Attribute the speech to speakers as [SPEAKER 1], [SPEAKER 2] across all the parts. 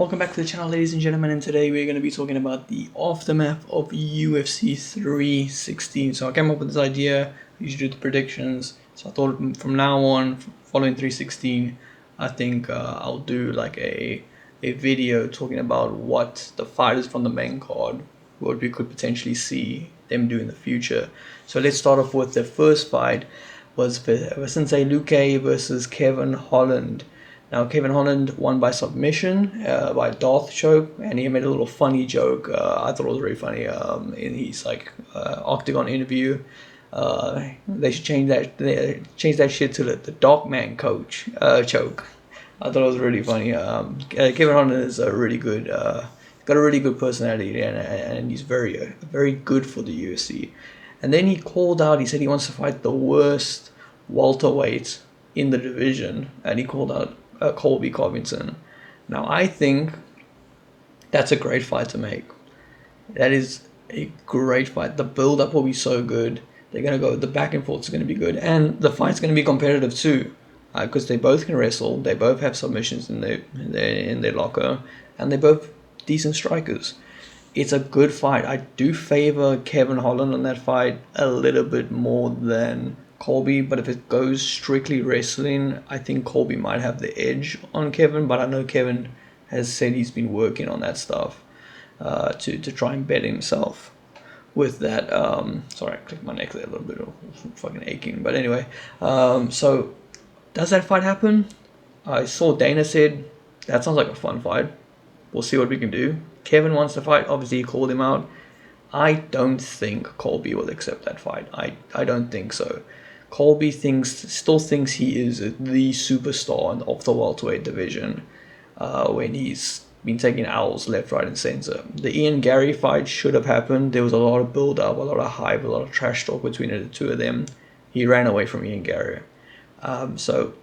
[SPEAKER 1] Welcome back to the channel, ladies and gentlemen, and today we're going to be talking about the aftermath of UFC 316. So I came up with this idea, I usually do the predictions, so I thought from now on, following 316, I think I'll do like a video talking about what the fighters from the main card, what we could potentially see them do in the future. So let's start off with the first fight, was Sensei Luque versus Kevin Holland. Now, Kevin Holland won by submission, by Darth choke, and he made a little funny joke. I thought it was very funny. In his Octagon interview, they should change that shit to the Dark Man coach choke. I thought it was really funny. Kevin Holland is a really good, got a really good personality, and he's very good for the UFC. And then he called out. He said he wants to fight the worst welterweight in the division, and he called out Colby Covington. Now, I think that's a great fight to make. That is a great fight. The build-up will be so good. They're going to go, the back and forth is going to be good. And the fight's going to be competitive too, because they both can wrestle. They both have submissions in their locker, and they're both decent strikers. It's a good fight. I do favor Kevin Holland on that fight a little bit more than Colby, but if it goes strictly wrestling, I think Colby might have the edge on Kevin, but I know Kevin has said he's been working on that stuff to try and bet himself with that. Sorry, I clicked my neck there a little bit, fucking aching, but anyway, so does that fight happen? I saw Dana said that sounds like a fun fight. We'll see what we can do. Kevin wants to fight, obviously he called him out. I don't think Colby will accept that fight. I don't think so. Colby still thinks he is the superstar of the welterweight division when he's been taking L's left, right, and center. The Ian Gary fight should have happened. There was a lot of build-up, a lot of hype, a lot of trash talk between the two of them. He ran away from Ian Gary. So,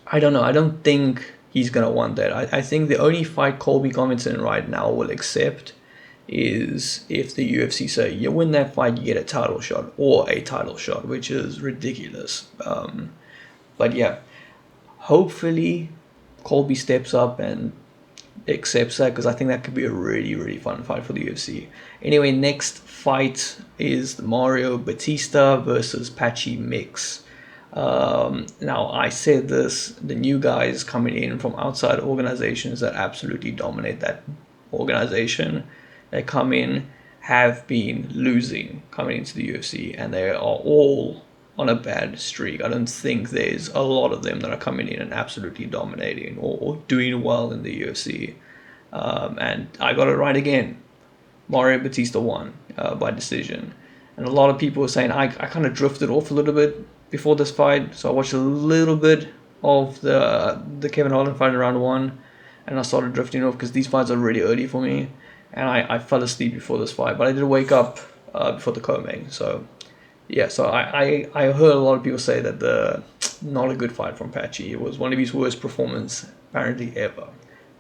[SPEAKER 1] I don't know. I don't think he's going to want that. I think the only fight Colby Covington right now will accept is if the UFC say you win that fight, you get a title shot or a title shot, which is ridiculous. But yeah, hopefully Colby steps up and accepts that, because I think that could be a really fun fight for the UFC. Anyway, next fight is Mario Batista versus Patchy Mix. Now, I said this, the new guys coming in from outside organizations that absolutely dominate that organization, they come in, have been losing coming into the UFC, and they are all on a bad streak. I don't think there's a lot of them that are coming in and absolutely dominating or doing well in the UFC. And I got it right again. Mario Batista won by decision. And a lot of people were saying I kind of drifted off a little bit before this fight, so I watched a little bit of the Kevin Holland fight in round 1, and I started drifting off because these fights are really early for me. And I fell asleep before this fight, but I did wake up before the co-main. So, yeah, so I heard a lot of people say that not a good fight from Patchy. It was one of his worst performances, apparently, ever.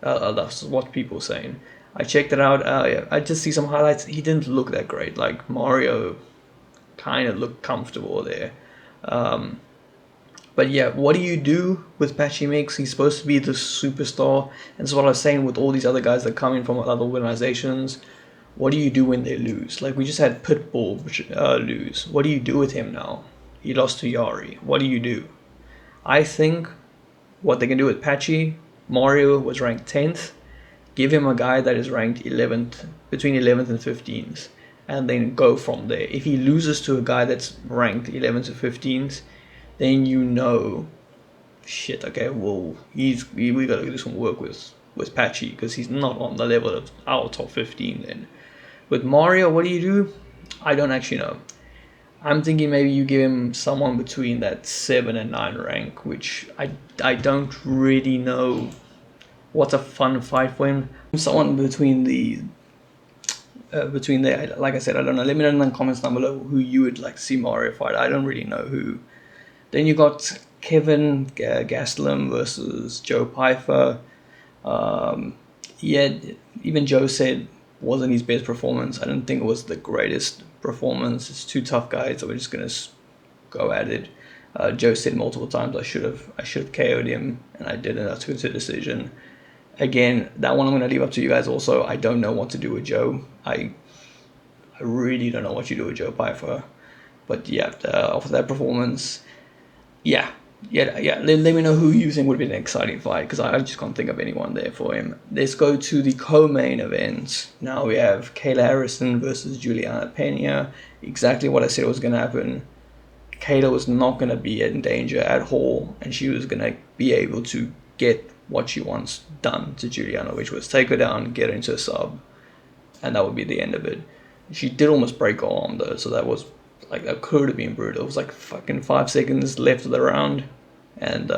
[SPEAKER 1] That's what people were saying. I checked it out. I just see some highlights. He didn't look that great. Like, Mario kind of looked comfortable there. But yeah, what do you do with Patchy Mix? He's supposed to be the superstar. And that's what I was saying with all these other guys that come in from other organizations. What do you do when they lose? Like, we just had Pitbull lose. What do you do with him now? He lost to Yari. What do you do? I think what they can do with Patchy, Mario was ranked 10th. Give him a guy that is ranked 11th, between 11th and 15th. And then go from there. If he loses to a guy that's ranked 11th to 15th, then you know, shit, okay, well, we got to do some work with Patchy, because he's not on the level of our top 15 then. With Mario, what do you do? I don't actually know. I'm thinking maybe you give him someone between that 7 and 9 rank, which I don't really know what's a fun fight for him. Someone between there, like I said, I don't know. Let me know in the comments down below who you would like to see Mario fight. I don't really know who. Then you got Kevin Gastelum versus Joe Pyfer. Yeah, even Joe said wasn't his best performance. I don't think it was the greatest performance. It's two tough guys, so we're just gonna go at it. Joe said multiple times I should have KO'd him, and I didn't. I took it to decision. Again, that one I'm going to leave up to you guys also. I don't know what to do with Joe. I really don't know what you do with Joe Pyfer. But yeah, after that performance, yeah. Let me know who you think would be an exciting fight, because I just can't think of anyone there for him. Let's go to the co-main event. Now we have Kayla Harrison versus Juliana Pena. Exactly what I said was going to happen. Kayla was not going to be in danger at all, and she was going to be able to get what she wants done to Juliana, which was take her down, get her into a sub, and that would be the end of it. She did almost break her arm though, so that was like, that could have been brutal. It was like fucking 5 seconds left of the round, and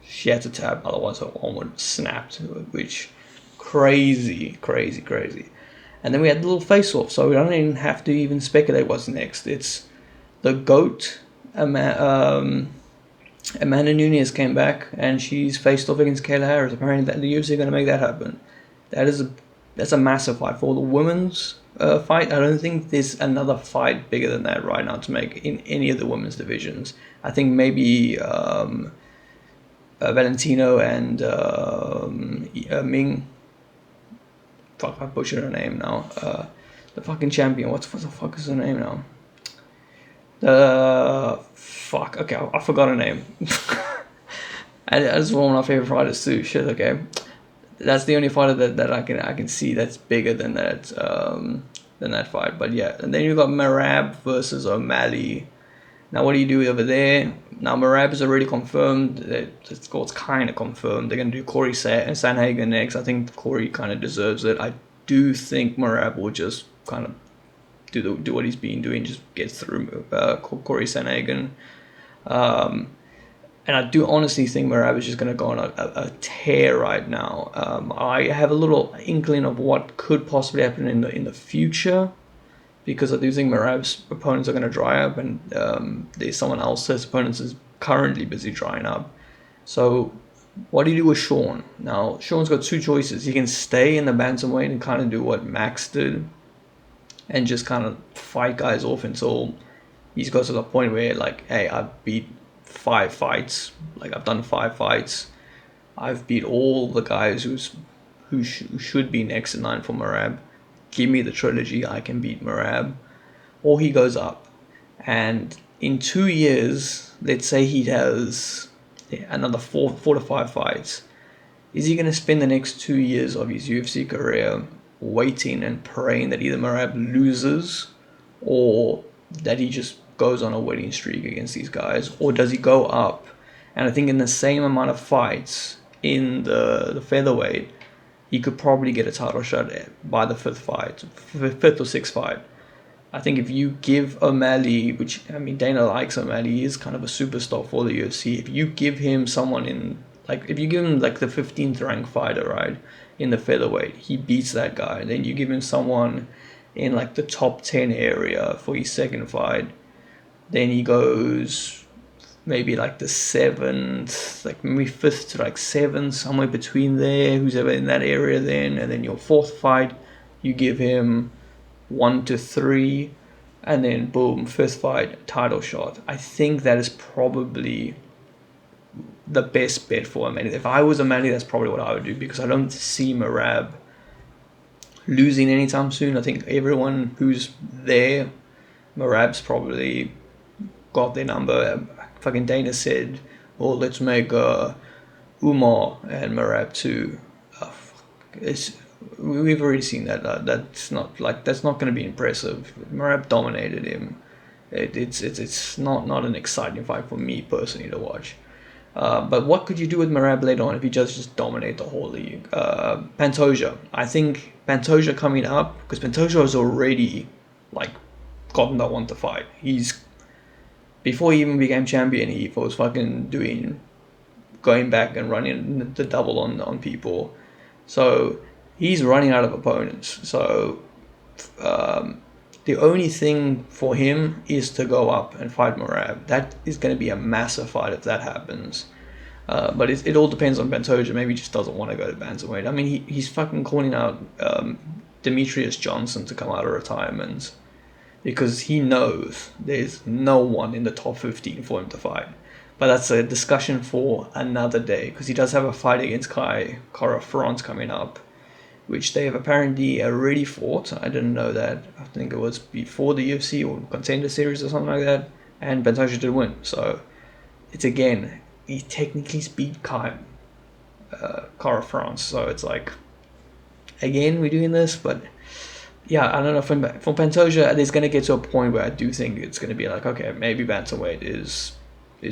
[SPEAKER 1] she had to tap, otherwise her arm would have snapped, which crazy. And then we had the little face off, so we don't even have to even speculate what's next. It's the GOAT, Amanda Nunes came back, and she's faced off against Kayla Harris. Apparently, the UFC are going to make that happen. That's a massive fight for the women's fight. I don't think there's another fight bigger than that right now to make in any of the women's divisions. I think maybe Valentino and Ming. Fuck, I butchered her name now. The fucking champion. What the fuck is her name now? Fuck. Okay, I forgot her name. And that's one of my favorite fighters too. Shit. Okay, that's the only fighter that I can see that's bigger than that fight. But yeah, and then you got Merab versus O'Malley. Now what do you do over there? Now Merab is already confirmed. It's kind of confirmed. They're gonna do Corey Sanhagen next. I think Corey kind of deserves it. I do think Merab will just kind of do what he's been doing, just get through Corey Sanhagen. And I do honestly think Merab is just going to go on a tear right now. I have a little inkling of what could possibly happen in the future, because I do think Merab's opponents are going to dry up, and there's someone else's opponents is currently busy drying up. So what do you do with Sean? Now, Sean's got two choices. He can stay in the bantamweight and kind of do what Max did and just kind of fight guys off until he's got to the point where, like, hey, I've beat 5 fights. Like, I've done 5 fights. I've beat all the guys who should be next in line for Merab. Give me the trilogy. I can beat Merab. Or he goes up. And in 2 years, let's say he has another 4 to 5 fights. Is he going to spend the next 2 years of his UFC career waiting and praying that either Merab loses or that he just goes on a winning streak against these guys? Or does he go up? And I think in the same amount of fights in the featherweight, he could probably get a title shot by the 5th or 6th fight. I think if you give O'Malley, which, I mean, Dana likes O'Malley, he is kind of a superstar for the UFC. If you give him someone if you give him like the 15th ranked fighter, right, in the featherweight, he beats that guy. Then you give him someone in like the top 10 area for his second fight. Then he goes maybe like the 7th, like maybe 5th to like 7th, somewhere between there, who's ever in that area then. And then your 4th fight, you give him 1 to 3, and then boom, 5th fight, title shot. I think that is probably the best bet for O'Malley. If I was O'Malley, that's probably what I would do, because I don't see Merab losing anytime soon. I think everyone who's there, Merab's probably got their number. Fucking Dana said, well, let's make Umar and Merab too. We've already seen that. That's not going to be impressive. Merab dominated him. It's not an exciting fight for me personally to watch. But what could you do with Merab later on if he just dominate the whole league? Pantoja. I think Pantoja coming up, because Pantoja has already like gotten that one to fight. Before he even became champion, he was fucking going back and running the double on people. So he's running out of opponents. So the only thing for him is to go up and fight Merab. That is going to be a massive fight if that happens. But it all depends on Pantoja. Maybe he just doesn't want to go to bantamweight. I mean, he's fucking calling out Demetrius Johnson to come out of retirement, because he knows there's no one in the top 15 for him to fight. but that's a discussion for another day, because he does have a fight against Cara France coming up, which they have apparently already fought. I didn't know that. I think it was before the UFC or Contender Series or something like that, and Pantoja did win. So it's, again, he technically beat Cara France. So it's like, again, we're doing this, but yeah, I don't know. For Pantoja, it's going to get to a point where I do think it's going to be like, okay, maybe bantamweight is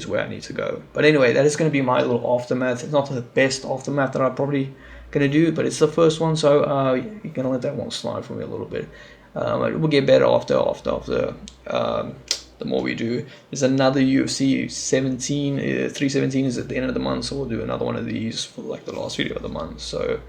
[SPEAKER 1] where I need to go. But anyway, that is going to be my little aftermath. It's not the best aftermath that I'm probably going to do, but it's the first one, so you're going to let that one slide for me a little bit. It will get better after the more we do. There's another UFC 317 is at the end of the month, so we'll do another one of these for like the last video of the month. So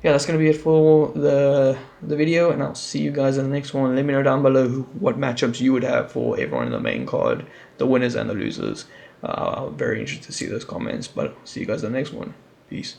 [SPEAKER 1] yeah, that's going to be it for the video, and I'll see you guys in the next one. Let me know down below what matchups you would have for everyone in the main card, the winners and the losers. I'm very interested to see those comments, but see you guys in the next one. Peace.